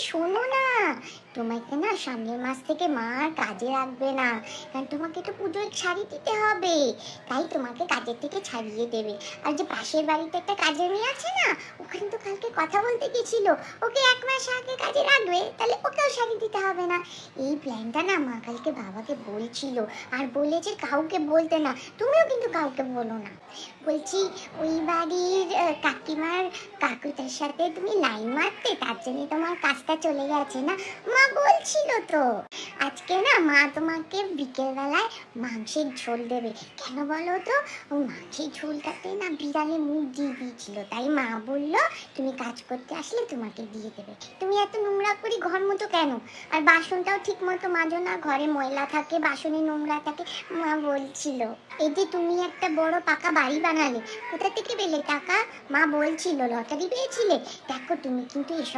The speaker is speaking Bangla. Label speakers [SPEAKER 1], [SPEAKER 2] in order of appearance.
[SPEAKER 1] শোনো না, তোমাকে না সামনের মাস থেকে মা আর কাজে রাখবে না, কারণ তোমাকে তো পুজোয় শাড়ি দিতে হবে, তাই তোমাকে কাজের থেকে ছাড়িয়ে দেবে। আর যে পাশের বাড়িতে একটা কাজের মেয়ে আছে না, ওখানে তো কালকে কথা বলতে গেছিল, ওকে 1 মাস আগে কাজে রাখবে, তাহলে ওকেও শাড়ি দিতে হবে না। এই প্ল্যানটা না মা কালকে বাবাকে বলছিল, আর বলেছে কাউকে বলতে না, তুমিও কিন্তু কাউকে বলো না। বলছি, ওই বাড়ির কাকিমার কাকুটার সাথে তুমি লাইন মারতে, তার জন্য তোমার কাজটা চলে গেছে না, মা বলছিল তো। আজকে না মা তোমাকে বিকেলবেলায় মাংসের ঝোল দেবে, কেন বলো তো? ওই মাংসের ঝোলটাতে না বিড়ালে মুখ দিয়ে দিয়েছিল, তাই মা বললো তুমি কাজ করতে আসলে তোমাকে দিয়ে দেবে। তুমি এত নোংরা করে ঘর মতো কেন? আর বাসনটাও ঠিক মতো মাজো না, ঘরে ময়লা থাকে, বাসনে নোংরা থাকে, মা বলছিল। এই যে তুমি একটা বড় পাকা বাড়ি বানালে, কোথা থেকে পেলে টাকা? মা বলছিল লটারি পেয়েছিলে। দেখো তুমি কিন্তু এসব